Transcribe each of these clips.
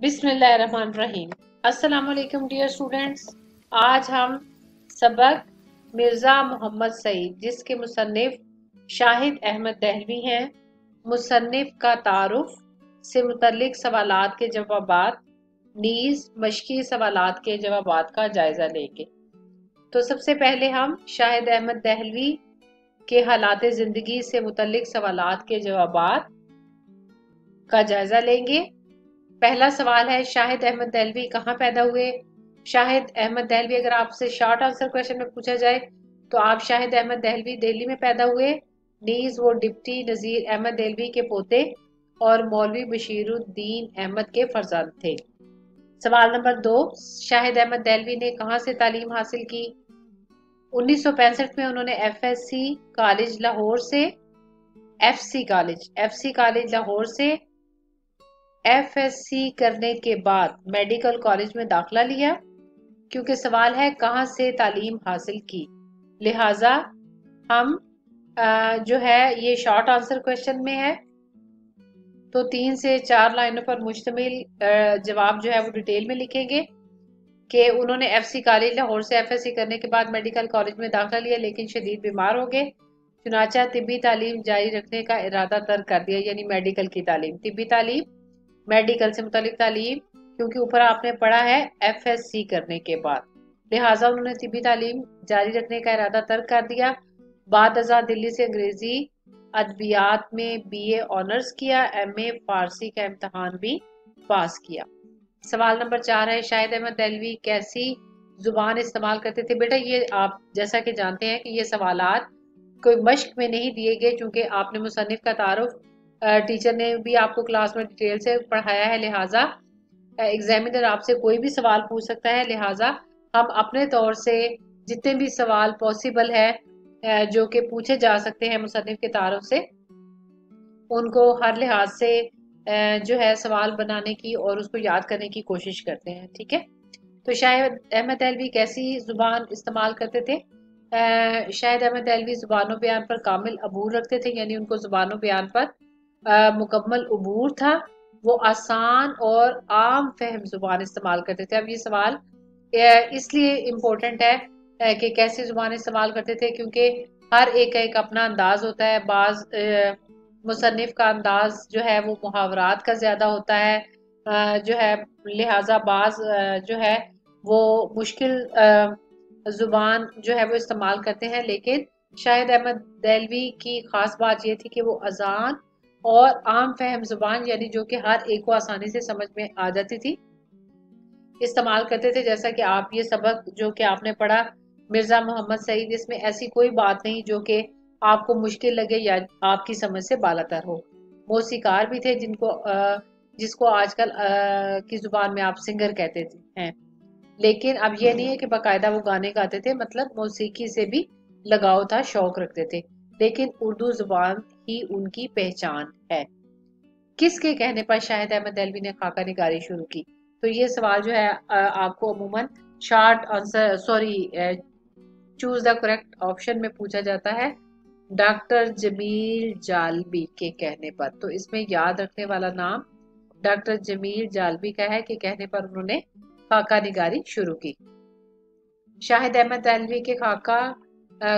बिस्मिल्लाहिर्रहमानिर्रहीम। अस्सलाम वालेकुम डियर स्टूडेंट्स। आज हम सबक मिर्ज़ा मोहम्मद सईद, जिसके मुसन्निफ शाहिद अहमद दहलवी हैं, मुसन्निफ का तारुफ से मुतल्लिक सवालात के जवाबात नीज मशकी सवालात के जवाबात का जायजा लेंगे। तो सबसे पहले हम शाहिद अहमद दहलवी के हालात ज़िंदगी से मुतल्लिक सवालात के जवाबात का जायजा लेंगे। पहला सवाल है, शाहिद अहमद दहलवी कहाँ पैदा हुए? शाहिद अहमद दहलवी, अगर आपसे शॉर्ट आंसर क्वेश्चन में पूछा जाए तो आप शाहिद अहमद दहलवी दिल्ली में पैदा हुए। नीज वो डिप्टी नजीर अहमद दहलवी के पोते और मौलवी बशीरुद्दीन अहमद के फर्जंद थे। सवाल नंबर 2, शाहिद अहमद दहलवी ने कहाँ से तालीम हासिल की? 1965 में उन्होंने एफएससी कॉलेज लाहौर से एफसी कॉलेज लाहौर से एफएससी करने के बाद मेडिकल कॉलेज में दाखिला लिया। क्योंकि सवाल है कहाँ से तालीम हासिल की, लिहाजा हम जो है ये शॉर्ट आंसर क्वेश्चन में है, तो 3 से 4 लाइनों पर मुश्तमिल जवाब जो है वो डिटेल में लिखेंगे कि उन्होंने एफसी कॉलेज लाहौर से एफएससी करने के बाद मेडिकल कॉलेज में दाखिला लिया, लेकिन शदीद बीमार हो गए, चुनाचा तिब्बी तालीम जारी रखने का इरादा तर्क कर दिया। यानी मेडिकल की तालीम, तिब्बी तालीम, मेडिकल से मुतालिक तालीम, क्योंकि ऊपर आपने पढ़ा है एफएससी करने के बाद, लिहाजा उन्होंने तिब्बी तालीम जारी रखने का इरादा तर्क कर दिया। बाद अज़ा दिल्ली से अंग्रेजी अदबियात में बीए ऑनर्स किया, एमए फारसी का इम्तहान भी पास किया। सवाल नंबर 4 है, शाहिद अहमद दहलवी कैसी जुबान इस्तेमाल करते थे? बेटा ये आप जैसा कि जानते हैं कि ये सवालात कोई मश्क में नहीं दिए गए, चूंकि आपने मुसन्निफ का तारुफ टीचर ने भी आपको क्लास में डिटेल से पढ़ाया है, लिहाजा एग्जामिनर आपसे कोई भी सवाल पूछ सकता है। लिहाजा हम अपने तौर से जितने भी सवाल पॉसिबल है जो कि पूछे जा सकते हैं मुसन्निफ के तारुफ से, उनको हर लिहाज से जो है सवाल बनाने की और उसको याद करने की कोशिश करते हैं। ठीक है, तो शाहिद अहमद दहलवी कैसी जुबान इस्तेमाल करते थे? शाहिद अहमद दहलवी जुबानों बयान पर कामिल अबूर रखते थे, यानी उनको जुबानों बयान पर मुकम्मल अबूर था। वो आसान और आम फहम जुबान इस्तेमाल करते थे। अब ये सवाल इसलिए इम्पोर्टेंट है कि कैसी जुबान इस्तेमाल करते थे, क्योंकि हर एक का एक अपना अंदाज होता है। बाज मुसन्निफ का अंदाज जो है वो मुहावरात का ज्यादा होता है, जो है लिहाजा बाज जो है वो मुश्किल जुबान जो है वो इस्तेमाल करते हैं। लेकिन शाहिद अहमद दहलवी की खास बात ये थी कि वो आसान और आम फहम जुबान, यानी जो कि हर एक को आसानी से समझ में आ जाती थी, इस्तेमाल करते थे। जैसा कि आप ये सबक जो कि आपने पढ़ा मिर्जा मोहम्मद सईद, इसमें ऐसी कोई बात नहीं जो कि आपको मुश्किल लगे या आपकी समझ से बालातर हो। मौसीकार भी थे जिसको आजकल की जुबान में आप सिंगर कहते हैं, लेकिन अब ये नहीं है कि बाकायदा वो गाने गाते थे, मतलब मौसीकी से भी लगाव था, शौक रखते थे, लेकिन उर्दू जुबान ही उनकी पहचान है। किसके कहने पर शाहिद अहमद दहलवी ने खाका निगारी शुरू की? तो ये सवाल जो है आपको अमूमन short answer choose the correct option में पूछा जाता है, डॉक्टर जमील जालबी के कहने पर। तो इसमें याद रखने वाला नाम डॉक्टर जमील जालबी का है कि कहने पर उन्होंने खाका निगारी शुरू की। शाहिद अहमद दहलवी के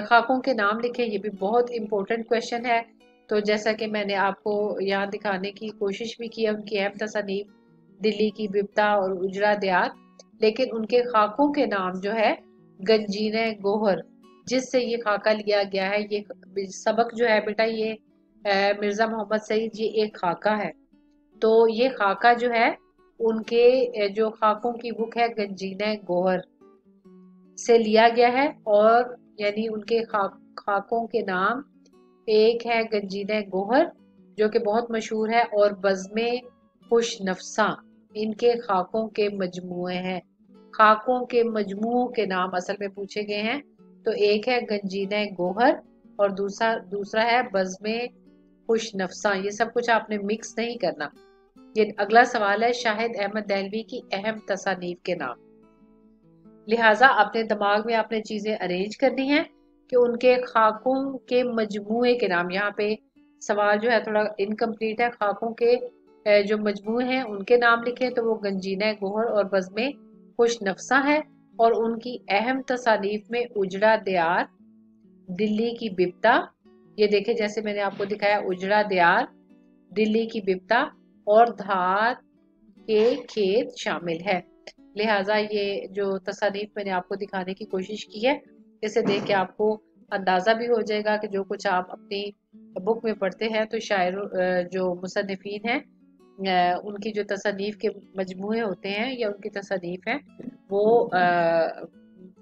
खाकों के नाम लिखे, ये भी बहुत इंपॉर्टेंट क्वेश्चन है। तो जैसा कि मैंने आपको यहाँ दिखाने की कोशिश भी की है, उनकी अहम तसनीफ दिल्ली की बिबता और उजरा दयात, लेकिन उनके खाकों के नाम जो है गंजीन गोहर, जिससे ये खाका लिया गया है। ये सबक जो है बेटा ये मिर्जा मोहम्मद सईद ये एक खाका है। तो ये खाका जो है उनके जो खाकों की बुक है गंजीन गोहर से लिया गया है, और यानी उनके खाकों के नाम एक है गंजीन गोहर जो कि बहुत मशहूर है, और बज़्मे खुश नफ्सा इनके खाकों के मजमुए हैं। खाकों के मजमुओं के नाम असल में पूछे गए हैं, तो एक है गंजीन गोहर और दूसरा है बज़्मे खुश नफ्सा। ये सब कुछ आपने मिक्स नहीं करना। ये अगला सवाल है, शाहिद अहमद दहलवी की अहम तसानीफ के नाम। लिहाजा अपने दिमाग में आपने चीजें अरेंज करनी है कि उनके खाकों के मजमुए के नाम। यहाँ पे सवाल जो है थोड़ा इनकम्प्लीट है, खाकों के जो मजमूए हैं उनके नाम लिखे तो वो गंजीना गोहर और बज़्म खुश नफ्सा है। और उनकी अहम तसानीफ में उजड़ा दियार, दिल्ली की बिपता, ये देखे जैसे मैंने आपको दिखाया उजड़ा दियार, दिल्ली की बिपता और धार के खेत शामिल है। लिहाजा ये जो तसानीफ मैंने आपको दिखाने की कोशिश की है, इसे देख के आपको अंदाजा भी हो जाएगा कि जो कुछ आप अपनी बुक में पढ़ते हैं तो शायर जो मुसन्निफीन हैं उनकी जो तसानीफ के मजमूए होते हैं या उनकी तसानीफ हैं वो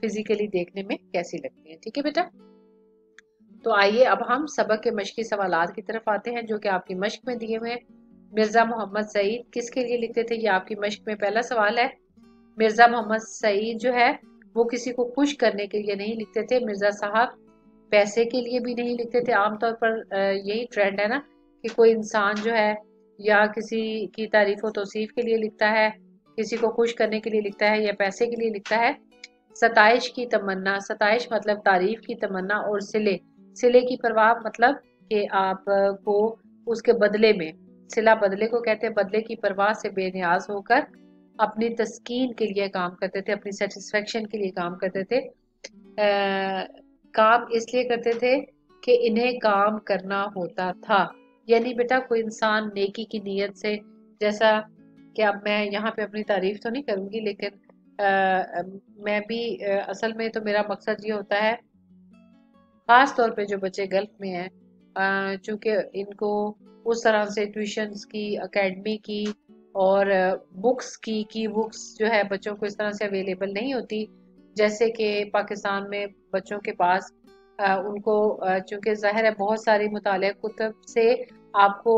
फिजिकली देखने में कैसी लगती हैं। ठीक है बेटा, तो आइए अब हम सबक के मश्की सवालात की तरफ आते हैं जो कि आपकी मश्क में दिए हुए हैं। मिर्जा मोहम्मद सईद किसके लिए लिखते थे, ये आपकी मश्क में पहला सवाल है। मिर्जा मोहम्मद सईद जो है वो किसी को खुश करने के लिए नहीं लिखते थे। मिर्जा साहब पैसे के लिए भी नहीं लिखते थे। आमतौर पर यही ट्रेंड है ना कि कोई इंसान जो है या किसी की तारीफ व तौसीफ के लिए लिखता है, किसी को खुश करने के लिए लिखता है या पैसे के लिए लिखता है। सताइश की तमन्ना, सताइश मतलब तारीफ की तमन्ना, और सिले, सिले की परवाह मतलब कि आप को उसके बदले में, सिला बदले को कहते हैं, बदले की परवाह से बेनियाज होकर अपनी तस्कीन के लिए काम करते थे, अपनी सेटिस्फेक्शन के लिए काम करते थे। काम इसलिए करते थे कि इन्हें काम करना होता था। यानी बेटा कोई इंसान नेकी की नीयत से, जैसा कि अब मैं यहाँ पे अपनी तारीफ तो नहीं करूंगी लेकिन मैं भी असल में तो मेरा मकसद ये होता है, खास तौर पे जो बच्चे गल्फ में हैं, चूंकि इनको उस तरह से ट्यूशन्स की, एकेडमी की और बुक्स की बुक्स जो है बच्चों को इस तरह से अवेलेबल नहीं होती जैसे कि पाकिस्तान में बच्चों के पास। उनको चूंकि जाहिर है बहुत सारी मुतालिया कुतुब से आपको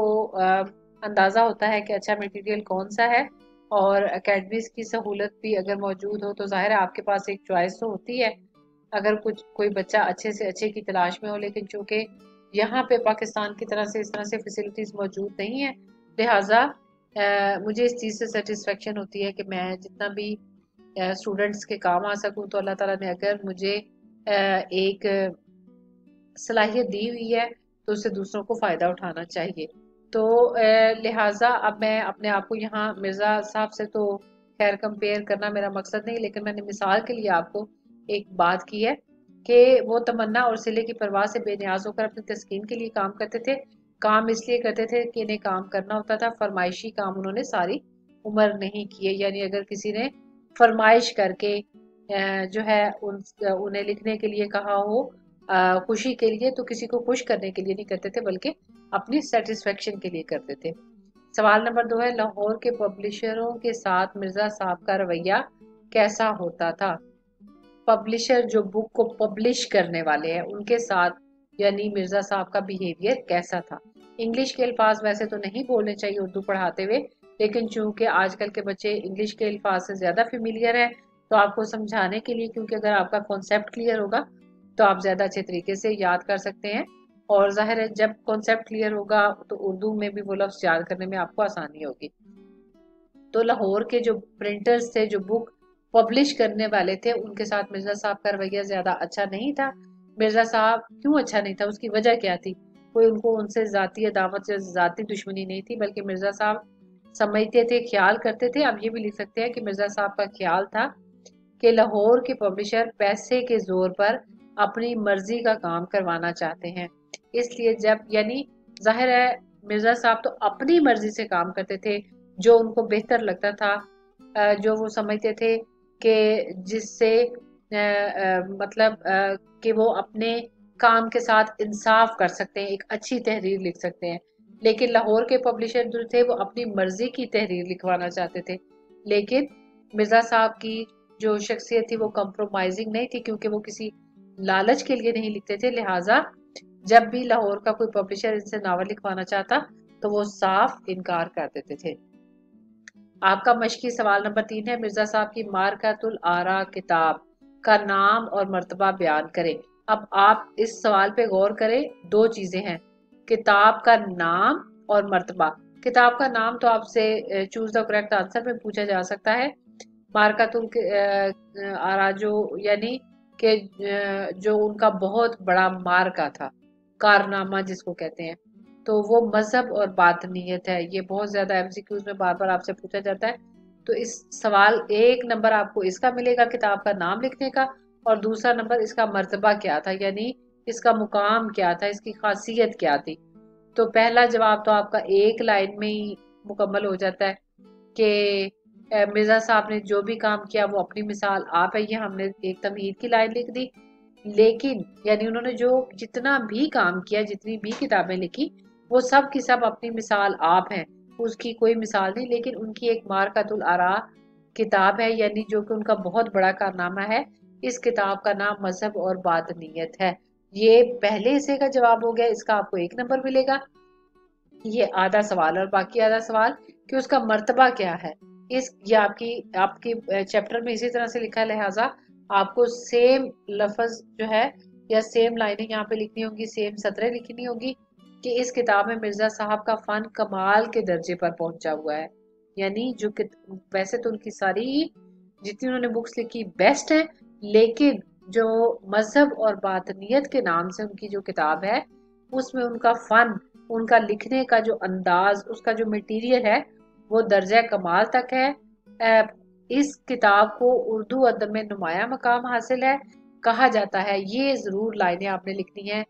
अंदाज़ा होता है कि अच्छा मटेरियल कौन सा है, और एकेडमीज की सहूलत भी अगर मौजूद हो तो जाहिर है आपके पास एक चॉइस तो होती है अगर कुछ कोई बच्चा अच्छे से अच्छे की तलाश में हो। लेकिन चूंकि यहाँ पे पाकिस्तान की तरह से इस तरह से फैसिलिटीज मौजूद नहीं है, लिहाजा मुझे इस चीज़ से सेटिस्फेक्शन होती है कि मैं जितना भी स्टूडेंट्स के काम आ सकूं, तो अल्लाह ताला ने अगर मुझे एक सलाहियत दी हुई है तो उससे दूसरों को फ़ायदा उठाना चाहिए। तो लिहाजा अब मैं अपने आप को यहाँ मिर्ज़ा साहब से तो खैर कंपेयर करना मेरा मकसद नहीं, लेकिन मैंने मिसाल के लिए आपको एक बात की है कि वो तमन्ना और सिले की परवाह से बेनियाज होकर अपनी तस्कीन के लिए काम करते थे। काम इसलिए करते थे कि इन्हें काम करना होता था। फरमाइशी काम उन्होंने सारी उम्र नहीं किए। यानी अगर किसी ने फरमाइश करके जो है उन्हें लिखने के लिए कहा हो खुशी के लिए, तो किसी को खुश करने के लिए नहीं करते थे बल्कि अपनी सेटिस्फेक्शन के लिए करते थे। सवाल नंबर 2 है, लाहौर के पब्लिशरों के साथ मिर्जा साहब का रवैया कैसा होता था। पब्लिशर जो बुक को पब्लिश करने वाले हैं उनके साथ यानी मिर्जा साहब का बिहेवियर कैसा था। इंग्लिश के अल्फाज वैसे तो नहीं बोलने चाहिए उर्दू पढ़ाते हुए, लेकिन चूंकि आजकल के बच्चे इंग्लिश के अल्फाज से ज्यादा फेमिलियर है तो आपको समझाने के लिए, क्योंकि अगर आपका कॉन्सेप्ट क्लियर होगा तो आप ज्यादा अच्छे तरीके से याद कर सकते हैं, और जाहिर है जब कॉन्सेप्ट क्लियर होगा तो उर्दू में भी वो लफ्ज याद करने में आपको आसानी होगी। तो लाहौर के जो प्रिंटर्स थे जो बुक पब्लिश करने वाले थे उनके साथ मिर्जा साहब का रवैया ज्यादा अच्छा नहीं था। मिर्जा साहब क्यों अच्छा नहीं था, उसकी वजह क्या थी। कोई उनको उनसे जाती अदावत या जाती दुश्मनी नहीं थी, बल्कि मिर्जा साहब समझते थे, ख्याल करते थे। आप ये भी लिख सकते हैं कि मिर्जा साहब का ख्याल था कि लाहौर के पब्लिशर पैसे के जोर पर अपनी मर्जी का काम करवाना चाहते हैं, इसलिए जब यानी जाहिर है मिर्जा साहब तो अपनी मर्जी से काम करते थे, जो उनको बेहतर लगता था, जो वो समझते थे कि जिससे मतलब कि वो अपने काम के साथ इंसाफ कर सकते हैं, एक अच्छी तहरीर लिख सकते हैं। लेकिन लाहौर के पब्लिशर जो थे वो अपनी मर्जी की तहरीर लिखवाना चाहते थे। लेकिन मिर्जा साहब की जो शख्सियत थी वो कंप्रोमाइजिंग नहीं थी, क्योंकि वो किसी लालच के लिए नहीं लिखते थे। लिहाजा जब भी लाहौर का कोई पब्लिशर इनसे नावल लिखवाना चाहता तो वो साफ इनकार कर देते थे। आपका मशकी सवाल नंबर 3 है, मिर्जा साहब की मारकातुल आरा किताब का नाम और मर्तबा बयान करें। अब आप इस सवाल पे गौर करें, दो चीजें हैं, किताब का नाम और मर्तबा। किताब का नाम तो आपसे चूज द करेक्ट आंसर में पूछा जा सकता है। मारकातुल आरा जो यानी कि जो उनका बहुत बड़ा मार्का था, कारनामा जिसको कहते हैं, تو وہ مذہب اور باطنیت ہے. یہ بہت زیادہ MCQs میں بار بار آپ سے پوچھا جاتا ہے. تو اس سوال 1 نمبر آپ کو اس کا ملے گا کتاب کا نام لکھنے کا، اور دوسرا نمبر اس کا مرتبہ کیا تھا، یعنی اس کا مقام کیا تھا، اس کی خاصیت کیا تھی. تو پہلا جواب تو آپ کا 1 لائن میں ہی مکمل ہو جاتا ہے کہ مرزا صاحب نے جو بھی کام کیا وہ اپنی مثال آپ ہے. یہ ہم نے ایک تمہید کی لائن لکھ دی. لیکن یعنی انہوں نے جو جتنا بھی کام کیا، جتنی بھی کتابیں لکھی، وہ سب کی سب اپنی مثال آپ ہیں، اس کی کوئی مثال نہیں. لیکن ان کی ایک مارکۃ الآراء کتاب ہے، یعنی جو کہ ان کا بہت بڑا کارنامہ ہے. اس کتاب کا نام مذہب اور باطنیت ہے. یہ پہلے حصے کا جواب ہو گیا، اس کا آپ کو 1 نمبر ملے گا. یہ آدھا سوال، اور باقی آدھا سوال کہ اس کا مرتبہ کیا ہے. یہ آپ کی چیپٹر میں اسی طرح سے لکھا ہے، لہٰذا آپ کو سیم لفظ جو ہے یا سیم لائنیں یہاں پہ لکھنی ہوگی، سیم سطریں لکھنی ہوگی کہ اس کتاب میں مرزا صاحب کا فن کمال کے درجے پر پہنچا ہوا ہے. یعنی جو ویسے تو ان کی ساری جتنی انہوں نے بکس لکھی بیسٹ ہے، لیکن جو مذہب اور باطنیت کے نام سے ان کی جو کتاب ہے، اس میں ان کا فن، ان کا لکھنے کا جو انداز، اس کا جو میٹیریل ہے وہ درجہ کمال تک ہے. اس کتاب کو اردو ادب میں نمایاں مقام حاصل ہے. کہا جاتا ہے، یہ ضرور لائنیں آپ نے لکھنی ہیں.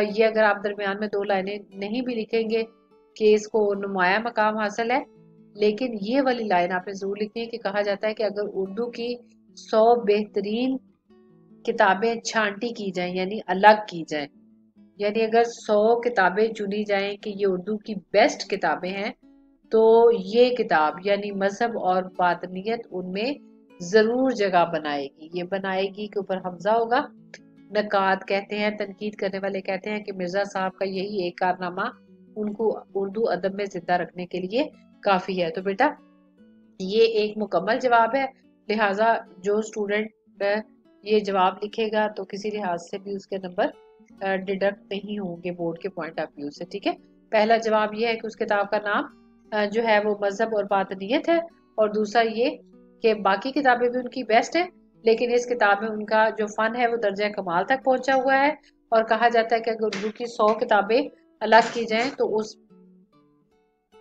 یہ اگر آپ درمیان میں 2 لائنیں نہیں بھی لکھیں گے کہ اس کو نمایاں مقام حاصل ہے، لیکن یہ والی لائن آپ نے ضرور لکھنی ہے کہ کہا جاتا ہے کہ اگر اردو کی 100 بہترین کتابیں چھانٹی کی جائیں، یعنی الگ کی جائیں، یعنی اگر 100 کتابیں چنی جائیں کہ یہ اردو کی بیسٹ کتابیں ہیں، تو یہ کتاب یعنی مذہب اور باطنیت ان میں ضرور جگہ بنائے گی. یہ بنائے گی کے اوپر حمزہ ہوگا. نقاد کہتے ہیں، تنقید کرنے والے کہتے ہیں کہ مرزا صاحب کا یہی ایک کارنامہ ان کو اردو ادب میں زندہ رکھنے کے لیے کافی ہے. تو بیٹا یہ ایک مکمل جواب ہے، لہٰذا جو اسٹوڈنٹ یہ جواب لکھے گا تو کسی لحاظ سے بھی اس کے نمبر ڈیڈکٹ نہیں ہوں گے بورڈ کے پوائنٹ آف ویو سے. ٹھیک ہے، پہلا جواب یہ ہے کہ اس کتاب کا نام جو ہے وہ مذہب اور باطنیت ہے، اور دوسرا یہ کہ باقی کتابیں بھی ان کی بیسٹ ہیں، لیکن اس کتاب میں ان کا جو فن ہے وہ درجہ کمال تک پہنچا ہوا ہے. اور کہا جاتا ہے کہ اگر اردو کی 100 کتابیں الگ کی جائیں تو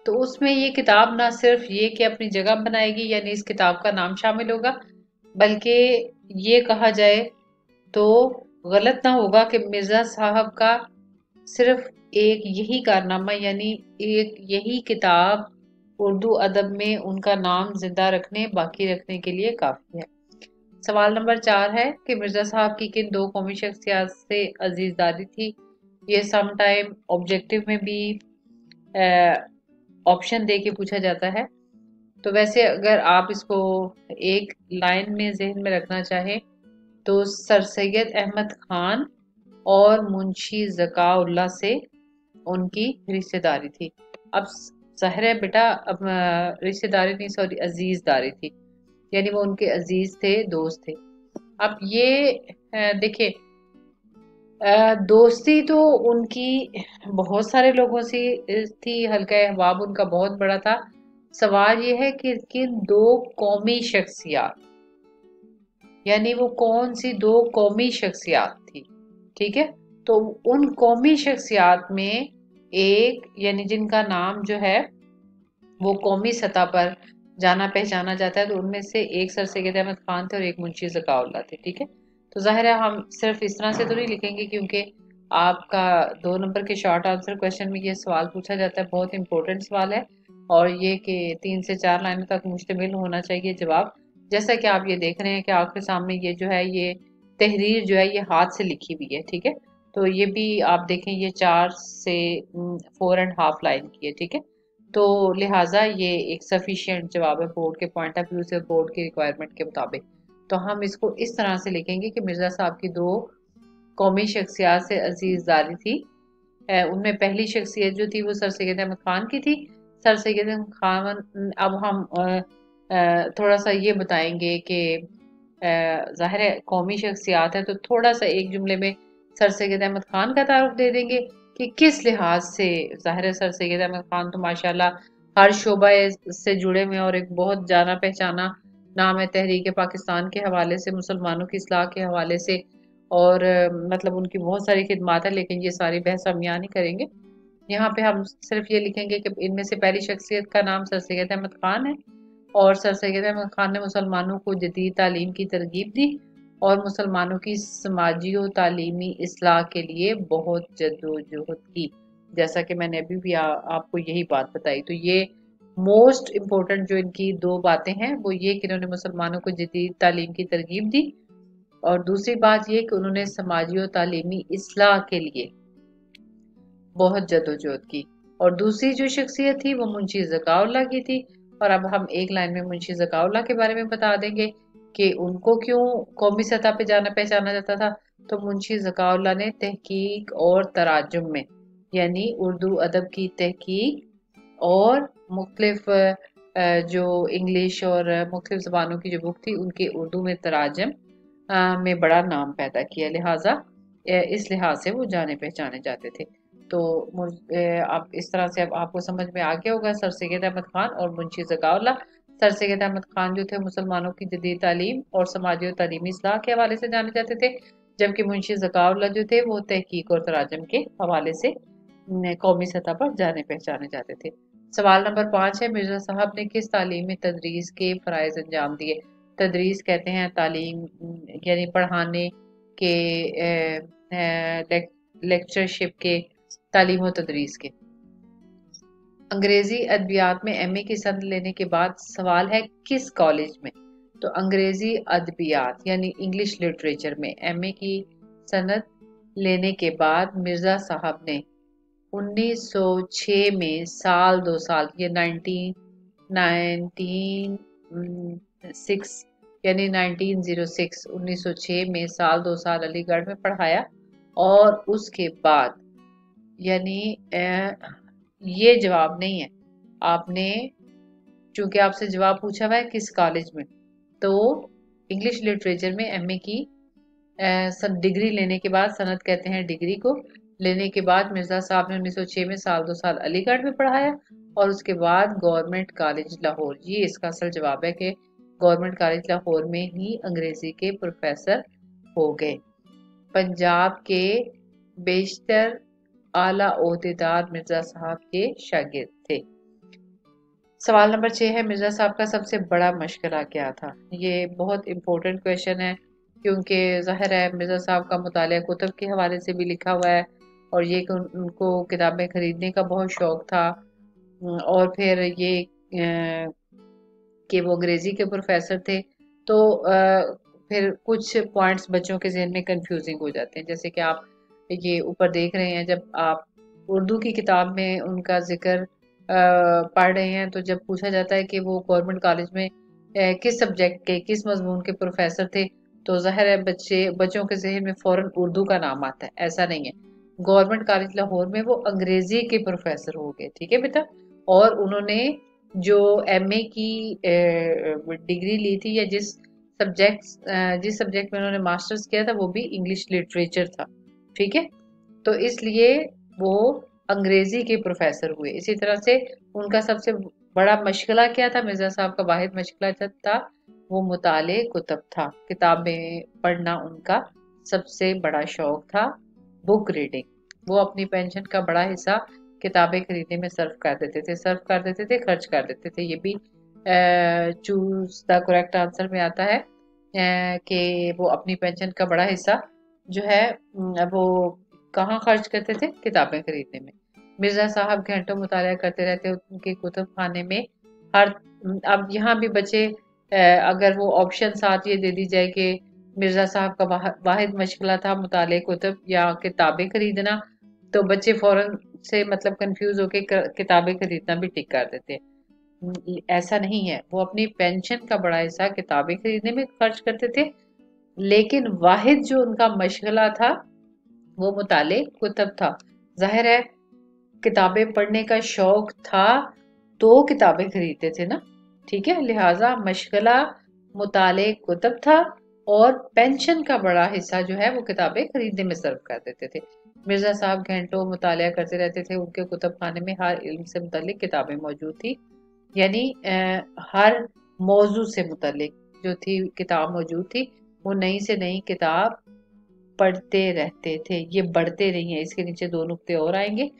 اس میں یہ کتاب نہ صرف یہ کہ اپنی جگہ بنائے گی، یعنی اس کتاب کا نام شامل ہوگا، بلکہ یہ کہا جائے تو غلط نہ ہوگا کہ مرزا صاحب کا صرف ایک یہی کارنامہ، یعنی ایک یہی کتاب اردو ادب میں ان کا نام زندہ رکھنے، باقی رکھنے کے لیے کافی ہے. سوال نمبر 4 ہے کہ مرزا صاحب کی کن 2 قومی شخصیات سے عزیزداری تھی. یہ سم ٹائم آبجیکٹو میں بھی آپشن دے کے پوچھا جاتا ہے. تو ویسے اگر آپ اس کو ایک لائن میں ذہن میں رکھنا چاہیں تو سر سید احمد خان اور منشی ذکاء اللہ سے ان کی رشتہ داری تھی. اب ظاہر ہے بیٹا، اب رشتہ داری نہیں، سوری، عزیز داری تھی، یعنی وہ ان کے عزیز تھے، دوست تھے. اب یہ دیکھیں، دوستی تو ان کی بہت سارے لوگوں سے تھی، حلقہ احباب ان کا بہت بڑا تھا. سوال یہ ہے کہ کن 2 قومی شخصیات، یعنی وہ کون سی 2 قومی شخصیات تھی. ٹھیک ہے، تو ان قومی شخصیات میں ایک، یعنی جن کا نام جو ہے وہ قومی سطح پر جانا پہچانا جاتا ہے، تو ان میں سے ایک سر سید احمد خان تھے اور ایک منشی ذکاء اللہ تھے. ٹھیک ہے، تو ظاہر ہے ہم صرف اس طرح سے تو نہیں لکھیں گے، کیونکہ آپ کا 2 نمبر کے شارٹ آنسر کویشچن میں یہ سوال پوچھا جاتا ہے، بہت امپورٹنٹ سوال ہے، اور یہ کہ 3 سے 4 لائنوں تک مشتمل ہونا چاہیے جواب. جیسا کہ آپ یہ دیکھ رہے ہیں کہ آپ کے سامنے یہ جو ہے، یہ تحریر جو ہے یہ ہاتھ سے لکھی ہوئی ہے. ٹھیک ہے، تو یہ بھی آپ دیکھیں، یہ 4 سے 4.5 لائن کی ہے. ٹھیک ہے، تو لہٰذا یہ ایک سفیشینٹ جواب ہے بورڈ کے پوائنٹ آف ویو سے، بورڈ کی ریکوائرمنٹ کے مطابق. تو ہم اس کو اس طرح سے لکھیں گے کہ مرزا صاحب کی 2 قومی شخصیات سے عزیزداری تھی. ان میں پہلی شخصیت جو تھی وہ سر سید احمد خان کی تھی. سر سید احمد خان، اب ہم تھوڑا سا یہ بتائیں گے کہ ظاہر ہے قومی شخصیات ہے، تو تھوڑا سا ایک جملے میں سر سید احمد خان کا تعارف دے دیں گے کہ کس لحاظ سے. ظاہر ہے سر سید احمد خان تو ماشاءاللہ ہر شعبہ سے جڑے ہوئے اور ایک بہت جانا پہچانا نام ہے، تحریک پاکستان کے حوالے سے، مسلمانوں کی اصلاح کے حوالے سے، اور مطلب ان کی بہت ساری خدمات ہیں، لیکن یہ ساری بحث ہم یہاں نہیں کریں گے. यहाँ पे हम सिर्फ ये लिखेंगे कि इनमें से पहली शख्सियत का नाम सर सैयद अहमद खान है, और सर सैयद अहमद खान ने मुसलमानों को जदीद तालीम की तरगीब दी और मुसलमानों की समाजी और तालीमी इस्लाह के लिए बहुत जद्दोजहद की। जैसा कि मैंने अभी भी आपको यही बात बताई। तो ये मोस्ट इम्पोर्टेंट जो इनकी दो बातें हैं वो ये कि इन्होंने मुसलमानों को जदीद तालीम की तरगीब दी, और दूसरी बात ये कि उन्होंने समाजी और तालीमी इस्लाह के लिए बहुत जद्दोजहद की। और दूसरी जो शख्सियत थी वो मुंशी ज़काउल्लाह की थी। और अब हम एक लाइन में मुंशी ज़काउल्लाह के बारे में बता देंगे कि उनको क्यों कौमी सतह पे जाना पहचाना जाता था। तो मुंशी ज़काउल्लाह ने तहकीक और तराजुम में, यानी उर्दू अदब की तहकीक और मुख्तलिफ जो इंग्लिश और मुख्तलिफ ज़बानों की जो बुक थी उनके उर्दू में तराजम में बड़ा नाम पैदा किया, लिहाजा इस लिहाज से वो जाने पहचाने जाते थे। तो आप इस तरह से अब आपको समझ में आ गया होगा सर सैयद अहमद खान और मुंशी ज़काउल्लाह। सर सैयद अहमद खान जो थे मुसलमानों की जदीद तालीम और समाजी और तालीमी इस्लाह के हवाले से जाने जाते थे, जबकि मुंशी ज़काउल्लाह जो थे वो तहकीक और तराजम के हवाले से कौमी सतह पर जाने पहचाने जाते थे। सवाल नंबर 5 है, मिर्जा साहब ने किस तालीमी तदरीस के फ़राइज़ अंजाम दिए। तदरीस कहते हैं तालीम, यानी पढ़ाने के, लेक्चरशिप के, तालीम और तदरीस के। अंग्रेजी अदबियात में एमए की सनद लेने के बाद सवाल है किस कॉलेज में। तो अंग्रेजी अदबियात यानी इंग्लिश लिटरेचर में एमए की सनद लेने के बाद मिर्जा साहब ने 1906 में साल 2 साल, ये 1906 यानी 1906 में साल 2 साल अलीगढ़ में पढ़ाया। और उसके बाद, यानी ये जवाब नहीं है, आपने चूंकि आपसे जवाब पूछा हुआ है किस कॉलेज में, तो इंग्लिश लिटरेचर में एमए की डिग्री लेने के बाद, सनद कहते हैं डिग्री को, लेने के बाद मिर्जा साहब ने 1906 में साल 2 साल अलीगढ़ में पढ़ाया और उसके बाद गवर्नमेंट कॉलेज लाहौर, ये इसका असल जवाब है कि गवर्नमेंट कॉलेज लाहौर में ही अंग्रेजी के प्रोफेसर हो गए। पंजाब के बेशतर आला ओहदेदार मिर्जा साहब के शागिर्द थे। सवाल नंबर 6 है, मिर्जा साहब का सबसे बड़ा मशगला क्या था। ये बहुत इंपॉर्टेंट क्वेश्चन है क्योंकि जाहिर है मिर्जा साहब का मुतालिया कुतुब के हवाले से भी लिखा हुआ है, और ये कि उनको किताबें खरीदने का बहुत शौक था, और फिर ये कि वो अंग्रेजी के प्रोफेसर थे। तो फिर कुछ पॉइंट्स बच्चों के जहन में कंफ्यूजिंग हो जाते हैं, जैसे कि आप ये ऊपर देख रहे हैं, जब आप उर्दू की किताब में उनका जिक्र पढ़ रहे हैं तो जब पूछा जाता है कि वो गवर्नमेंट कॉलेज में किस सब्जेक्ट के, किस मजमून के प्रोफेसर थे, तो जाहिर है बच्चों के जहन में फौरन उर्दू का नाम आता है। ऐसा नहीं है, गवर्नमेंट कॉलेज लाहौर में वो अंग्रेजी के प्रोफेसर हो गए, ठीक है बेटा। और उन्होंने जो एमए की डिग्री ली थी, या जिस सब्जेक्ट में उन्होंने मास्टर्स किया था वो भी इंग्लिश लिटरेचर था, ठीक है। तो इसलिए वो अंग्रेजी के प्रोफेसर हुए। इसी तरह से उनका सबसे बड़ा मशगला क्या था, मिर्जा साहब का वाहिद मशगला था वो मुताले कुतब था, किताबें पढ़ना उनका सबसे बड़ा शौक था, बुक रीडिंग। वो अपनी पेंशन का बड़ा हिस्सा किताबें खरीदने में सर्व कर देते थे, खर्च कर देते थे। ये भी चूज द करेक्ट आंसर में आता है कि वो अपनी पेंशन का बड़ा हिस्सा जो है वो कहाँ खर्च करते थे, किताबें खरीदने में। मिर्जा साहब घंटों मुताला करते रहते उनके कुतुब खाने में। हर अब यहाँ भी बच्चे अगर वो ऑप्शन साथ ये दे दी जाए कि मिर्जा साहब का वाहिद मशगला था मुताले कुतुब या किताबें खरीदना, तो बच्चे फौरन से मतलब कंफ्यूज होके किताबें खरीदना भी टिक कर देते हैं। ऐसा नहीं है, वो अपनी पेंशन का बड़ा हिस्सा किताबें खरीदने में खर्च करते थे, लेकिन वाहिद जो उनका मशगला था वो मुताले कुतब था। जाहिर है किताबें पढ़ने का शौक था तो किताबें खरीदते थे ना, ठीक है। लिहाजा मशगला मुताले कुतब था और पेंशन का बड़ा हिस्सा जो है वो किताबें खरीदने में सर्व कर देते थे। मिर्जा साहब घंटों मुतालिया करते रहते थे, उनके कुतुब खाने में हर इल्म से मुतालिक किताबें मौजूद थी, यानी हर मौजू से मुतालिक जो थी किताब मौजूद थी। वो नई से नई किताब पढ़ते रहते थे। ये बढ़ते नहीं है, इसके नीचे 2 नुक्ते और आएंगे।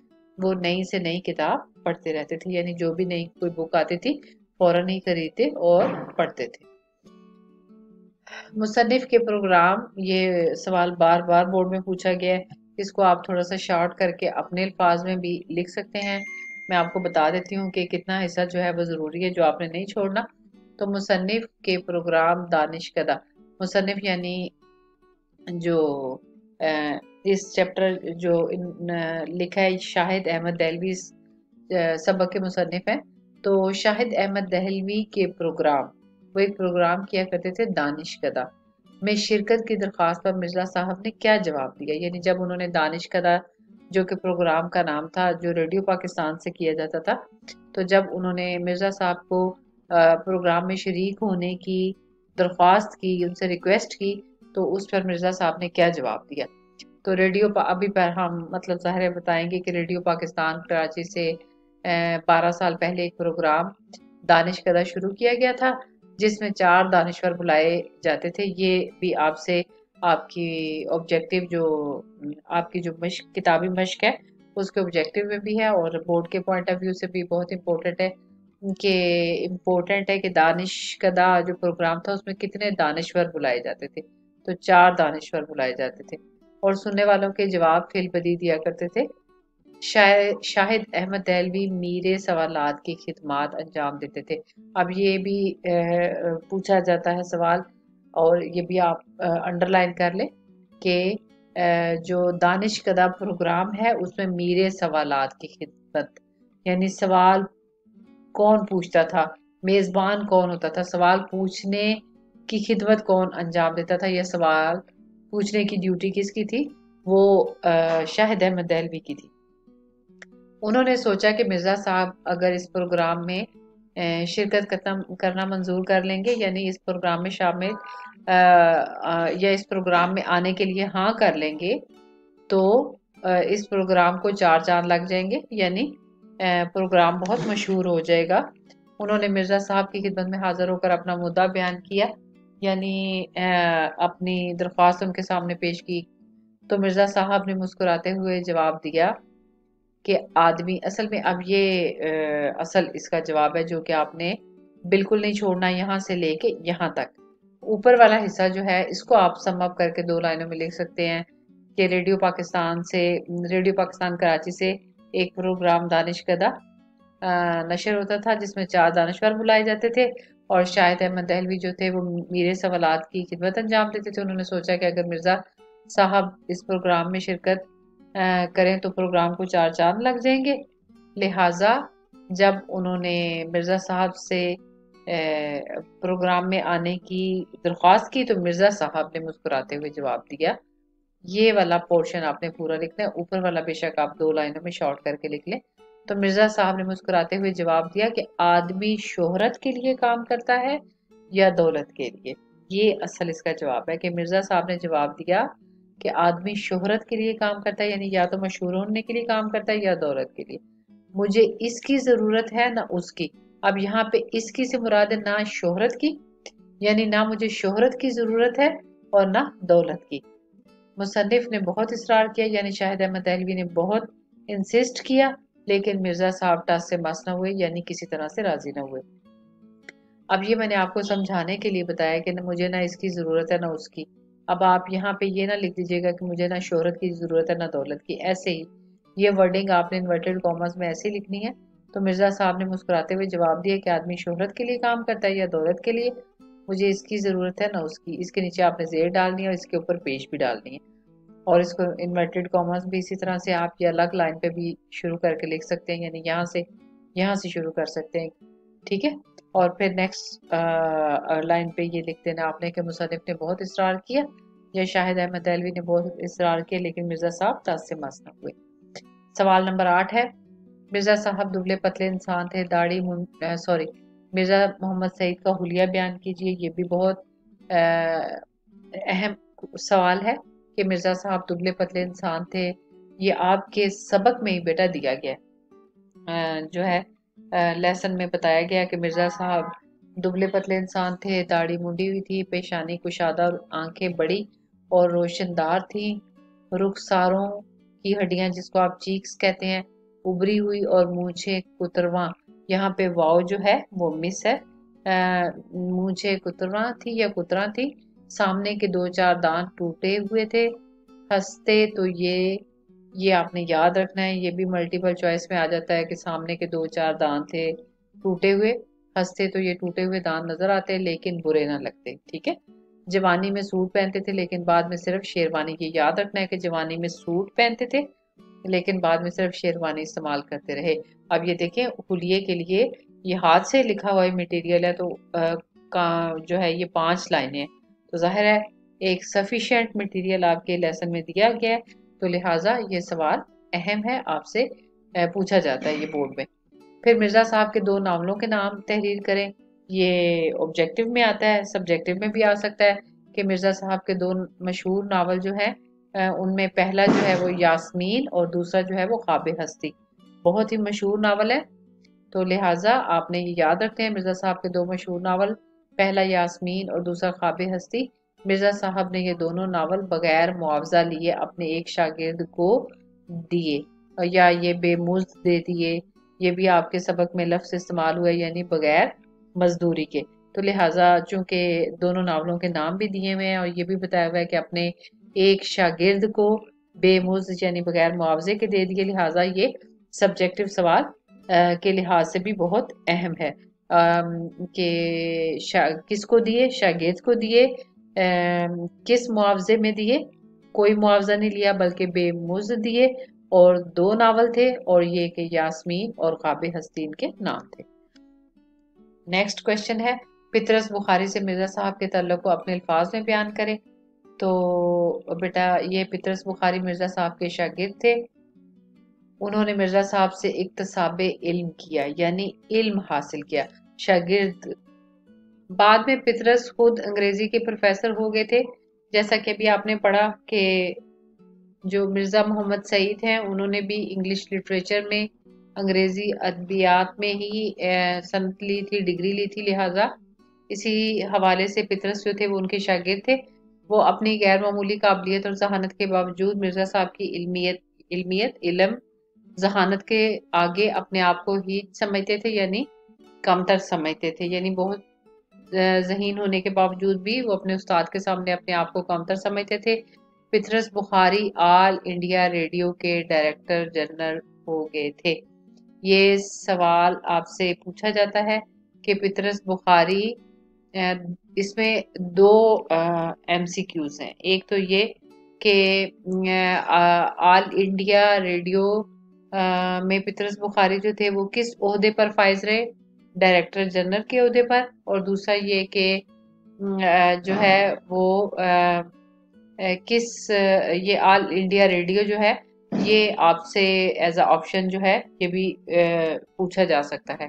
وہ نئی سے نئی کتاب پڑھتے رہتے تھے، یعنی جو بھی نئی کوئی بک آتی تھی فوراً ہی خریدتے اور پڑھتے تھے۔ مصنف کے پروگرام، یہ سوال بار بار بورڈ میں پوچھا گیا ہے، اس کو آپ تھوڑا سا شارٹ کر کے اپنے الفاظ میں بھی لکھ سکتے ہیں۔ میں آپ کو بتا دیتی ہوں کہ کتنا حصہ جو ہے وہ ضروری ہے، جو آپ نے نہیں چھوڑنا۔ تو مصنف کے پروگرام دانش کدہ، مصنف یعنی جو اس چیپٹر جو لکھا ہے شاہد احمد دہلوی سبق کے مصنف ہیں، تو شاہد احمد دہلوی کے پروگرام، وہ ایک پروگرام کیا کرتے تھے دانش کدہ میں شرکت کی درخواست پر مرزا صاحب نے کیا جواب دیا، یعنی جب انہوں نے دانش کدہ جو کہ پروگرام کا نام تھا جو ریڈیو پاکستان سے کیا جاتا تھا، تو جب انہوں نے مرزا صاحب کو پروگرام میں شریک ہونے کی درخواست کی، ان سے ریکویسٹ کی، تو اس پر مرزا صاحب نے کیا جواب دیا۔ تو ریڈیو ابھی پر ہم مطلب ظاہر بتائیں گے کہ ریڈیو پاکستان کراچی سے 12 سال پہلے ایک پروگرام دانش کدہ شروع کیا گیا تھا، جس میں 4 دانشور بلائے جاتے تھے۔ یہ بھی آپ سے آپ کی آبجیکٹیو جو آپ کی جو مشق کتابی مشق ہے اس کے آبجیکٹیو میں بھی ہے، اور بورڈ کے پوائنٹ آف ویو سے بھی بہت امپورٹنٹ ہے کہ دانش کدہ جو پروگرام تھا اس میں کتنے دانشور بلائے جاتے تھے۔ تو 4 دانشور بلائے جاتے تھے اور سننے والوں کے جواب فی البدیہہ دیا کرتے تھے۔ شاہد احمد دہلوی میرے سوالات کی خدمات انجام دیتے تھے۔ اب یہ بھی پوچھا جاتا ہے سوال، اور یہ بھی آپ انڈر لائن کر لیں کہ جو دانش کدہ پروگرام ہے اس میں میرے سوالات کی خدمت، یعنی سوال کون پوچھتا تھا، میزبان کون ہوتا تھا، سوال پوچھنے کی خدمت کون انجام دیتا تھا، یہ سوال پوچھنے کی ڈیوٹی کس کی تھی، وہ شاہد احمد دہلوی کی تھی۔ انہوں نے سوچا کہ مرزا صاحب اگر اس پروگرام میں شرکت کرنا منظور کر لیں گے، یعنی اس پروگرام میں شامل یا اس پروگرام میں آنے کے لیے ہاں کر لیں گے، تو اس پروگرام کو 4 چاند لگ جائیں گے، یعنی پروگرام بہت مشہور ہو جائے گا۔ انہوں نے مرزا صاحب کی خدمت میں حاضر ہو کر اپنا مدعا بیان کیا، یعنی اپنی درخواست ان کے سامنے پیش کی۔ تو مرزا صاحب نے مسکراتے ہوئے جواب دیا کہ آدمی اصل میں، اب یہ اصل اس کا جواب ہے جو کہ آپ نے بالکل نہیں چھوڑنا، یہاں سے لے کے یہاں تک۔ اوپر والا حصہ جو ہے اس کو آپ سم اپ کر کے 2 لائنوں میں لکھ سکتے ہیں کہ ریڈیو پاکستان کراچی سے ایک پروگرام دانش کدہ نشر ہوتا تھا جس میں 4 دانشور بلائے جاتے تھے، اور شاہد احمد دہلوی جو تھے وہ میرے سوالات کی خدمت انجام دیتے تھے۔ انہوں نے سوچا کہ اگر مرزا صاحب اس پروگرام میں شرکت کریں تو پروگرام کو 4 چاند لگ جائیں گے، لہٰذا جب انہوں نے مرزا صاحب سے پروگرام میں آنے کی درخواست کی تو مرزا صاحب نے مسکراتے ہوئے جواب دیا۔ یہ والا پورشن آپ نے پورا لکھنا ہے، اوپر والا بے شک آپ 2 لائنوں میں شارٹ کر کے لکھ لیں۔ تو مرزا صاحب نے مسکراتے ہوئے جواب دیا کہ آدمی شہرت کے لیے کام کرتا ہے یا دولت کے لیے۔ یہ اصل اس کا جواب ہے کہ مرزا صاحب نے جواب دیا کہ آدمی شہرت کے لیے کام کرتا ہے، یعنی یا تو مشہور ہونے کے لیے کام کرتا ہے یا دولت کے لیے۔ مجھے اس کی ضرورت ہے نہ اس کی۔ اب یہاں پہ اس کی سے مراد ہے نہ شہرت کی، یعنی نہ مجھے شہرت کی ضرورت ہے اور نہ دولت کی۔ مصنف نے بہت اصرار کیا، یعنی شاہد احمد دہلوی نے بہت انسسٹ کیا، لیکن مرزا صاحب ٹس سے مس نہ ہوئے، یعنی کسی طرح سے راضی نہ ہوئے۔ اب یہ میں نے آپ کو سمجھانے کے لیے بتایا کہ مجھے نہ اس کی ضرورت ہے نہ اس کی۔ اب آپ یہاں پہ یہ نہ لکھ دیجیے گا کہ مجھے نہ شہرت کی ضرورت ہے نہ دولت کی، ایسے ہی یہ ورڈنگ آپ نے انورٹڈ کاماز میں ایسے لکھنی ہے۔ تو مرزا صاحب نے مسکراتے ہوئے جواب دیا کہ آدمی شہرت کے لیے کام کرتا ہے یا دولت کے لیے، مجھے اس کی ضرورت ہے نہ اس کی۔ اس کے نیچے آپ نے زیر ڈالنی ہے اور اس کے اوپر پیش بھی ڈالنی ہے، اور اس کو انورٹڈ کاماز بھی اسی طرح سے آپ یہ الگ لائن پہ بھی شروع کر کے لکھ سکتے ہیں، یعنی یہاں سے شروع کر سکتے ہیں، ٹھیک ہے۔ اور پھر نیکسٹ لائن پہ یہ لکھ دینا آپ نے کہ مصنف نے بہت اصرار کیا یا شاہد احمد دہلوی نے بہت اصرار کیا، لیکن مرزا صاحب ٹس سے مس نہ ہوئے۔ سوال نمبر 8 ہے، مرزا صاحب دبلے پتلے انسان تھے، مرزا محمد سعید کا حلیہ بیان کیجئے۔ یہ بھی بہت اہم سوال ہے کہ مرزا صاحب دبلے پتلے انسان تھے، یہ آپ کے سبق میں ہی بیٹا دیا گیا جو ہے لیسن میں بتایا گیا کہ مرزا صاحب دبلے پتلے انسان تھے، داڑھی منڈی ہوئی تھی، پیشانی کشادہ اور آنکھیں بڑی اور روشندار تھیں، رخساروں کی ہڈیاں جس کو آپ چیکس کہتے ہیں उभरी हुई और मूछे कुतरवा, यहाँ पे वाव जो है वो मिस है। मूछे कुतरवा थी या कुतरा थी। सामने के दो चार दांत टूटे हुए थे। हंसते तो ये आपने याद रखना है, ये भी मल्टीपल चॉइस में आ जाता है कि सामने के दो चार दांत थे टूटे हुए। हंसते तो ये टूटे हुए दांत नजर आते लेकिन बुरे ना लगते, ठीक है। जवानी में सूट पहनते थे लेकिन बाद में सिर्फ शेरवानी, ये याद रखना है कि जवानी में सूट पहनते थे लेकिन बाद में सिर्फ शेरवानी इस्तेमाल करते रहे। अब ये देखें, हुलिये के लिए ये हाथ से लिखा हुआ मटेरियल है, तो जो है ये 5 लाइनें हैं, तो जाहिर है एक सफिशिएंट मटेरियल आपके लेसन में दिया गया है, तो लिहाजा ये सवाल अहम है, आपसे पूछा जाता है ये बोर्ड में। फिर मिर्जा साहब के 2 नावलों के नाम तहरीर करें। ये ऑब्जेक्टिव में आता है, सब्जेक्टिव में भी आ सकता है कि मिर्जा साहब के 2 मशहूर नावल जो है उनमें पहला जो है वो यास्मीन और दूसरा जो है वो ख्वाब हस्ती, बहुत ही मशहूर नावल है। तो लिहाजा आपने ये याद रखते हैं मिर्जा साहब के 2 मशहूर नावल, पहला यास्मीन और दूसरा ख्वाब हस्ती। मिर्जा साहब ने ये दोनों नावल बगैर मुआवजा लिए अपने एक शागिर्द को दिए या ये बेमुफ्त दे दिए, ये भी आपके सबक में लफ्ज इस्तेमाल हुआ, यानी बगैर मजदूरी के। तो लिहाजा चूंकि दोनों नावलों के नाम भी दिए हुए हैं और ये भी बताया हुआ है कि अपने एक शागिर्द को बेमुफ्त यानी बगैर मुआवजे के दे दिए, लिहाजा ये सब्जेक्टिव सवाल के लिहाज से भी बहुत अहम है कि किसको दिए, शागिर्द को दिए, किस मुआवजे में दिए, कोई मुआवजा नहीं लिया बल्कि बेमुफ्त दिए, और 2 नावल थे और ये कि यास्मीन और ख्वाब हस्तीन के नाम थे। नेक्स्ट क्वेश्चन है, पितरस बुखारी से मिर्जा साहब के तल्लुक को अपने अल्फाज में बयान करें। तो बेटा ये पितरस बुखारी मिर्जा साहब के शागिर्द थे, उन्होंने मिर्जा साहब से इक्तसाबे इल्म किया यानी इल्म हासिल किया, शागिर्द। बाद में पितरस खुद अंग्रेजी के प्रोफेसर हो गए थे, जैसा कि अभी आपने पढ़ा कि जो मिर्जा मोहम्मद सईद हैं उन्होंने भी इंग्लिश लिटरेचर में अंग्रेजी अदबियात में ही सनत ली थी, डिग्री ली थी, लिहाजा इसी हवाले से पितरस जो थे वो उनके शागिर्द थे। वो अपनी गैर मामूली काबिलियत और जहानत के बावजूद मिर्जा साहब की इल्मियत इल्म जहानत के आगे अपने आप को ही समझते थे, यानी कमतर समझते थे, यानी बहुत ज़हीन होने के बावजूद भी वो अपने उस्ताद के सामने अपने आप को कमतर समझते थे। Patras Bukhari all India radio के डायरेक्टर जनरल हो गए थे। ये सवाल आपसे पूछा जाता है कि पितरस बुखारी, इसमें 2 MCQs हैं। एक तो ये कि ऑल इंडिया रेडियो में पितरस बुखारी जो थे वो किस ओहदे पर फाइज रहे, डायरेक्टर जनरल के ओहदे पर, और दूसरा ये कि जो है वो ये ऑल इंडिया रेडियो जो है ये आपसे एज अ ऑप्शन जो है ये भी पूछा जा सकता है।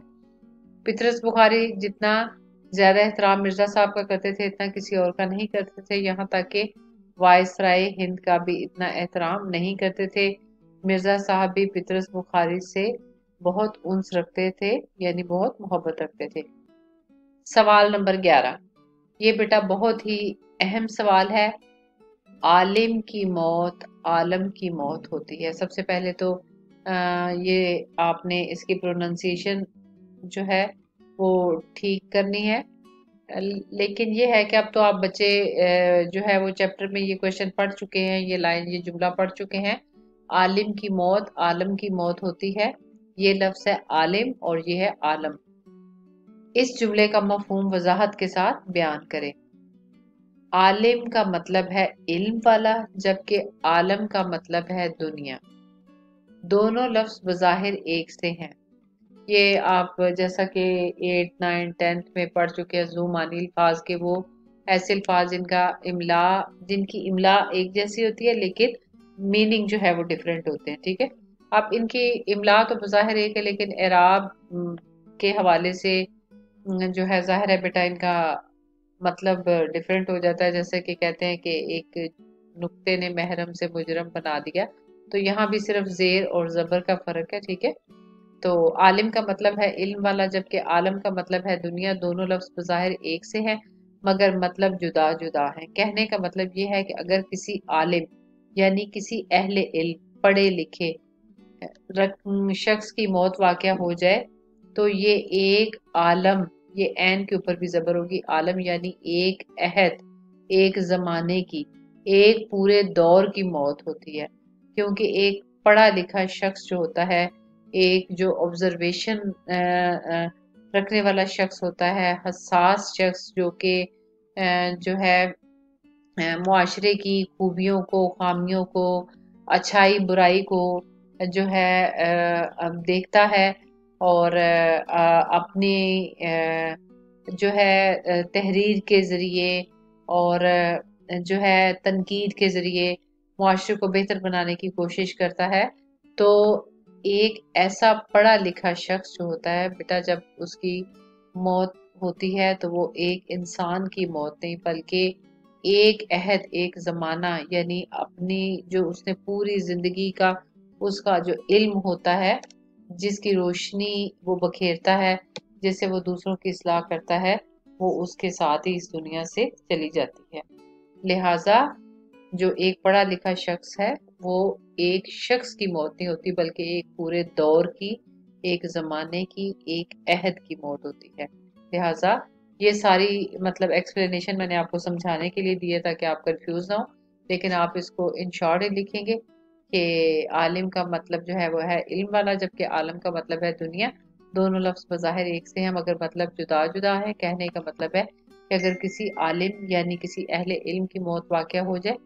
पितरस बुखारी जितना ज्यादा एहतराम मिर्जा साहब का करते थे इतना किसी और का नहीं करते थे, यहाँ तक कि वायसराय हिंद का भी इतना एहतराम नहीं करते थे। मिर्जा साहब भी पितरस बुखारी से बहुत उन्स रखते थे, यानी बहुत मोहब्बत रखते थे। सवाल नंबर 11, ये बेटा बहुत ही अहम सवाल है। आलिम की मौत आलम की मौत होती है। सबसे पहले तो ये आपने इसकी प्रोनाउंसिएशन जो है वो ठीक करनी है, लेकिन ये है कि अब तो आप बच्चे जो है वो चैप्टर में ये क्वेश्चन पढ़ चुके हैं, ये लाइन ये जुमला पढ़ चुके हैं। आलिम की मौत आलम की मौत होती है, ये लफ्ज है आलिम और ये है आलम। इस जुमले का मफहूम वजाहत के साथ बयान करें। आलिम का मतलब है इल्म वाला, जबकि आलम का मतलब है दुनिया। दोनों लफ्ज बज़ाहिर एक से हैं। ये आप जैसा कि 8, 9, 10th में पढ़ चुके हैं, ज़ुमानी अल्फाज के वो ऐसे अल्फाज जिनकी इमला एक जैसी होती है लेकिन मीनिंग जो है वो डिफरेंट होते हैं, ठीक है। अब इनकी इमला तो बज़ाहिर एक है लेकिन एराब के हवाले से जो है ज़ाहिर है बेटा इनका मतलब डिफरेंट हो जाता है। जैसे कि कहते हैं कि एक नुक्ते ने महरम से मुजरम बना दिया, तो यहाँ भी सिर्फ जेर और जबर का फर्क है, ठीक है। तो आलिम का मतलब है इल्म वाला, जबकि आलम का मतलब है दुनिया। दोनों लफ्ज बज़ाहिर एक से हैं मगर मतलब जुदा जुदा है। कहने का मतलब ये है कि अगर किसी आलिम यानी किसी अहले इल्म, पढ़े लिखे शख्स की मौत वाक़या हो जाए तो ये एक आलम, ये ऐन के ऊपर भी ज़बर होगी, आलम यानी एक अहद, एक ज़माने की, एक पूरे दौर की मौत होती है। क्योंकि एक पढ़ा लिखा शख्स जो होता है, एक जो ऑब्जर्वेशन रखने वाला शख्स होता है, हसास शख्स जो कि जो है मुआशरे की खूबियों को, खामियों को, अच्छाई बुराई को जो है देखता है और अपनी जो है तहरीर के ज़रिए और जो है तनकीद के ज़रिए मुआशरे को बेहतर बनाने की कोशिश करता है। तो एक ऐसा पढ़ा लिखा शख्स जो होता है बेटा, जब उसकी मौत होती है तो वो एक इंसान की मौत नहीं बल्कि एक अहद, एक ज़माना, यानी अपनी जो उसने पूरी ज़िंदगी का उसका जो इल्म होता है, जिसकी रोशनी वो बखेरता है, जिससे वो दूसरों की इस्लाह करता है, वो उसके साथ ही इस दुनिया से चली जाती है। लिहाजा जो एक पढ़ा लिखा शख्स है वो एक शख्स की मौत नहीं होती बल्कि एक पूरे दौर की, एक ज़माने की, एक अहद की मौत होती है। लिहाजा ये सारी मतलब एक्सप्लेनेशन मैंने आपको समझाने के लिए दी है ताकि आप कंफ्यूज ना हो, लेकिन आप इसको इन शॉर्ट लिखेंगे कि आलिम का मतलब जो है वो है इल्म वाला, जबकि आलम का मतलब है दुनिया। दोनों लफ्ज़ बज़ाहिर एक से हैं मगर मतलब जुदा जुदा है। कहने का मतलब है कि अगर किसी आलिम यानी किसी अहले इल्म की मौत वाक़या हो जाए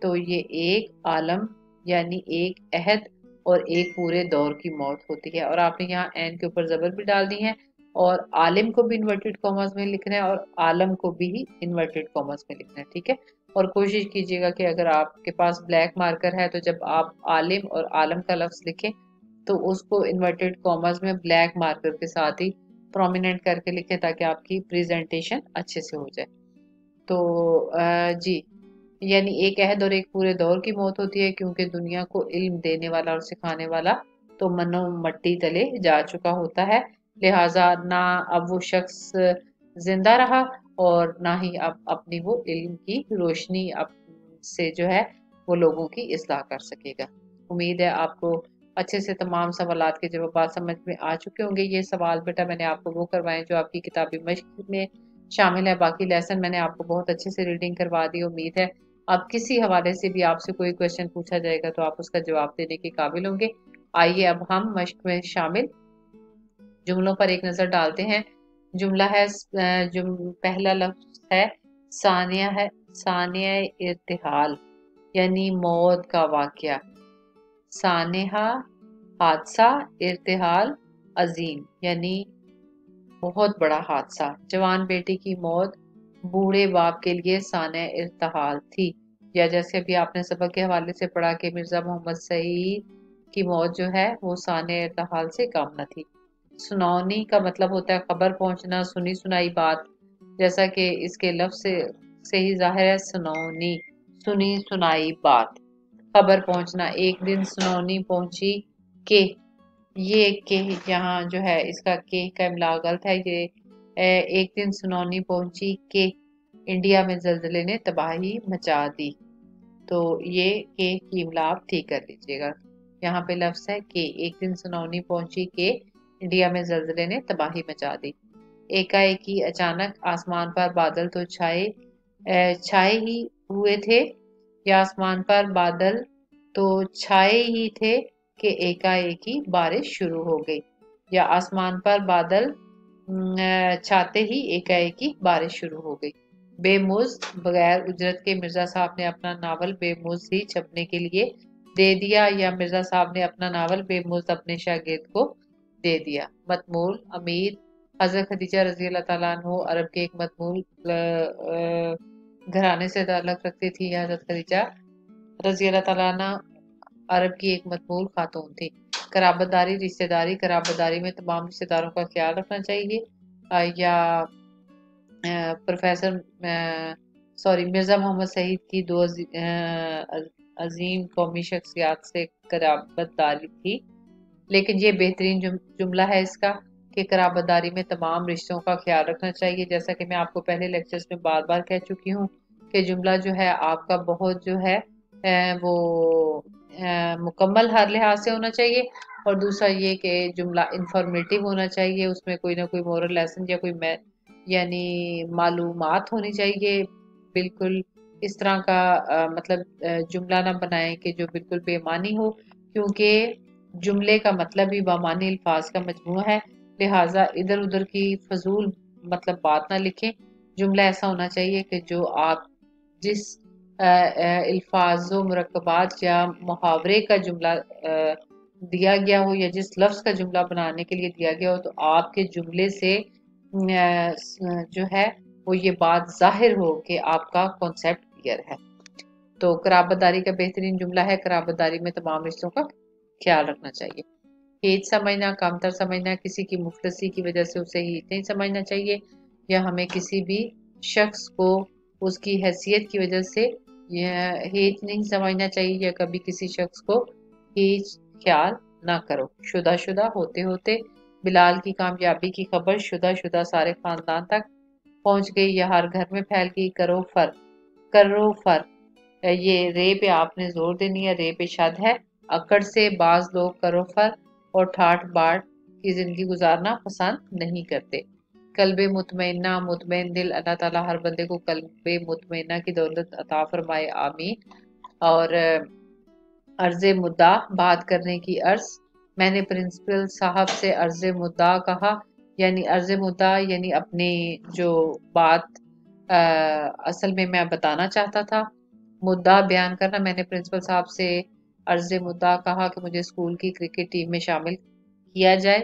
तो ये एक आलम यानी एक अहद और एक पूरे दौर की मौत होती है। और आपने यहाँ एन के ऊपर ज़बर भी डाल दी है और आलिम को भी इन्वर्टेड कॉमर्स में लिखना है और आलम को भी इन्वर्टेड कॉमर्स में लिखना है, ठीक है। और कोशिश कीजिएगा कि अगर आपके पास ब्लैक मार्कर है तो जब आप आलिम और आलम का लफ्ज़ लिखें तो उसको इन्वर्टेड कॉमर्स में ब्लैक मार्कर के साथ ही प्रोमिनेंट करके लिखें ताकि आपकी प्रेजेंटेशन अच्छे से हो जाए। तो जी, यानी एक अहद और एक पूरे दौर की मौत होती है क्योंकि दुनिया को इल्म देने वाला और सिखाने वाला तो मनो मट्टी तले जा चुका होता है। लिहाजा ना अब वो शख्स जिंदा रहा और ना ही अब अपनी वो इल्म की रोशनी अब से जो है वो लोगों की इस्लाह कर सकेगा। उम्मीद है आपको अच्छे से तमाम सवालात के जवाब समझ में आ चुके होंगे। ये सवाल बेटा मैंने आपको वो करवाए जो आपकी किताबी मश्क में शामिल है। बाकी लेसन मैंने आपको बहुत अच्छे से रीडिंग करवा दी। उम्मीद है अब किसी हवाले से भी आपसे कोई क्वेश्चन पूछा जाएगा तो आप उसका जवाब देने के काबिल होंगे। आइए अब हम मश्क में शामिल जुमलों पर एक नजर डालते हैं। जुमला है पहला लफ्ज है सानिया, है सानिया इर्तिहाल यानी मौत का वाकया। सानेहा हादसा, इर्तिहाल अजीम यानी बहुत बड़ा हादसा। जवान बेटी की मौत बूढ़े बाप के लिए साने इर्तिहाल थी। या जैसे अभी आपने सबक के हवाले से पढ़ा कि मिर्जा मोहम्मद सईद की मौत जो है वो साने इर्तिहाल से कम न थी। सुनौनी का मतलब होता है खबर पहुंचना, सुनी सुनाई बात, जैसा कि इसके लफ्ज से ही जाहिर है। सुनौनी सुनी सुनाई बात, खबर पहुंचना। एक दिन सुनौनी पहुंची के, ये के यहाँ जो है इसका के का इमला गलत है। ये एक दिन सुनौनी पहुंची के इंडिया में जल्जले ने तबाही मचा दी। तो ये के की इमला आप ठीक कर लीजिएगा। यहाँ पे लफ्ज है के, एक दिन सुनौनी पहुंची के इंडिया में जल्जले ने तबाही मचा दी। एकाएकी अचानक आसमान पर बादल तो छाए ही हुए थे, या आसमान पर बादल तो छाए ही थे कि एकाएकी बारिश शुरू हो गई। या आसमान पर बादल छाते ही एकाएकी बारिश शुरू हो गई। बेमुज़ बगैर उजरत के मिर्जा साहब ने अपना नावल बेमुज़ ही छपने के लिए दे दिया, या मिर्जा साहब ने अपना नावल बेमुज़ अपने शागिर्द को दे दिया। मतमूल अमीर हजरत खदीजा रजी अल्लाह ताला अन्हो अरब के एक मतमूल घराने से ताल्लुक़ रखती थी। हजरत खदीजा रजी अल्लाह ताला अन्हा अरब की एक मतमूल खातून थी। कराबतदारी रिश्तेदारी, कराबतदारी में तमाम रिश्तेदारों का ख्याल रखना चाहिए। या प्रोफेसर सॉरी मिर्ज़ा मोहम्मद सईद की दो अजीम कौमी शख्सियात से कराबतदारी थी। लेकिन ये बेहतरीन जुमला है इसका कि कराबतदारी में तमाम रिश्तों का ख्याल रखना चाहिए। जैसा कि मैं आपको पहले लेक्चर्स में बार बार कह चुकी हूँ कि जुमला जो है आपका बहुत जो है وہ مکمل ہر لحاظ سے ہونا چاہیے، اور دوسرا یہ کہ جملہ انفارمیٹیو ہونا چاہیے، اس میں کوئی نہ کوئی مورل لیسن یا کوئی یعنی معلومات ہونی چاہیے۔ بالکل اس طرح کا مطلب جملہ نہ بنائیں کہ جو بالکل بے معنی ہو، کیونکہ جملے کا مطلب ہی بامعنی الفاظ کا مجموعہ ہے، لہٰذا ادھر ادھر کی فضول مطلب بات نہ لکھیں۔ جملہ ایسا ہونا چاہیے کہ جو آپ جس الفاظ و مرکبات یا محاورے کا جملہ دیا گیا ہو، یا جس لفظ کا جملہ بنانے کے لیے دیا گیا ہو، تو آپ کے جملے سے جو ہے وہ یہ بات ظاہر ہو کہ آپ کا کانسیپٹ کلیئر ہے۔ تو قرابت داری کا بہترین جملہ ہے، قرابت داری میں تمام رشتوں کا خیال رکھنا چاہیے۔ ہیچ سمجھنا، کمتر سمجھنا، کسی کی مفلسی کی وجہ سے اسے ہیچ نہیں سمجھنا چاہیے، یا ہمیں کسی بھی شخص کو اس کی حیثیت کی وجہ سے ہیچ نہیں سمجھنا چاہیے، یا کبھی کسی شخص کو ہیچ خیال نہ کرو۔ شدہ شدہ ہوتے ہوتے بلال کی کامیابی کی خبر شدہ شدہ سارے خاندان تک پہنچ گئی، یا ہر گھر میں پھیل گئی۔ کرو فر یہ رے پہ آپ نے زور دینی ہے، رے پہ شد ہے۔ اکڑ سے بعض لوگ کرو فر اور ٹھاٹ باٹ کی زندگی گزارنا پسند نہیں کرتے۔ قلب مطمئنہ، مطمئن دل، اللہ تعالیٰ ہر بندے کو قلب مطمئنہ کی دولت عطا فرمائے، آمین۔ اور عرض مدعا، بات کرنے کی عرض۔ میں نے پرنسپل صاحب سے عرض مدعا کہا، یعنی عرض مدعا یعنی اپنی جو بات اصل میں بتانا چاہتا تھا، مدعا بیان کرنا۔ میں نے پرنسپل صاحب سے عرض مدعا کہا کہ مجھے اسکول کی کرکٹ ٹیم میں شامل کیا جائے۔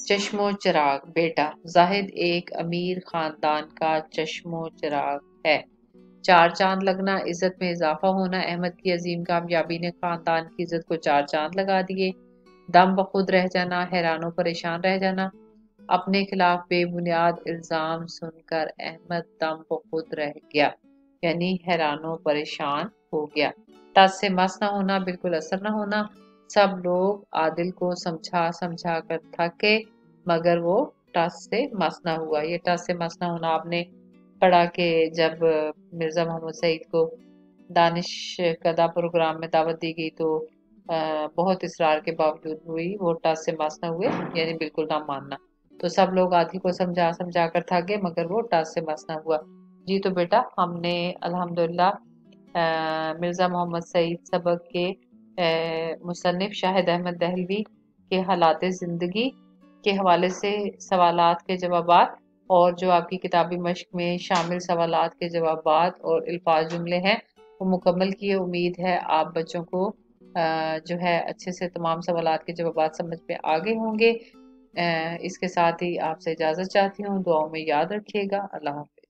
چشم و چراغ، بیٹا زاہد ایک امیر خاندان کا چشم و چراغ ہے۔ چار چاند لگنا، عزت میں اضافہ ہونا۔ احمد کی عظیم کامیابی نے خاندان کی عزت کو چار چاند لگا دیے۔ دم بخود رہ جانا، حیران و پریشان رہ جانا۔ اپنے خلاف بے بنیاد الزام سن کر احمد دم بخود رہ گیا، یعنی حیران و پریشان ہو گیا۔ ٹس سے مس نہ ہونا، بالکل اثر نہ ہونا۔ سب لوگ عادل کو سمجھا سمجھا کر تھکے، مگر وہ ٹس سے مس نہ ہوا۔ یہ ٹس سے مس نہ ہونا آپ نے پڑھا کہ جب مرزا محمد سعید کو دانش کدہ پروگرام میں دعوت دی گئی تو بہت اصرار کے باوجود ہوئی، وہ ٹس سے مس نہ ہوئے، یعنی بالکل نہ ماننا۔ تو سب لوگ عادل کو سمجھا سمجھا کر تھکے، مگر وہ ٹس سے مس نہ ہوا۔ جی تو بیٹا ہم نے الحمدللہ مرزا محمد سعید سبق کے مصنف شاہد احمد دہلوی کے حالات زندگی کے حوالے سے سوالات کے جوابات، اور جو آپ کی کتابی مشق میں شامل سوالات کے جوابات اور الفاظ جملے ہیں وہ مکمل کیے۔ امید ہے آپ بچوں کو جو ہے اچھے سے تمام سوالات کے جوابات سمجھ میں آگے ہوں گے۔ اس کے ساتھ ہی آپ سے اجازت چاہتی ہوں، دعاؤں میں یاد رکھیے گا۔ اللہ حافظ۔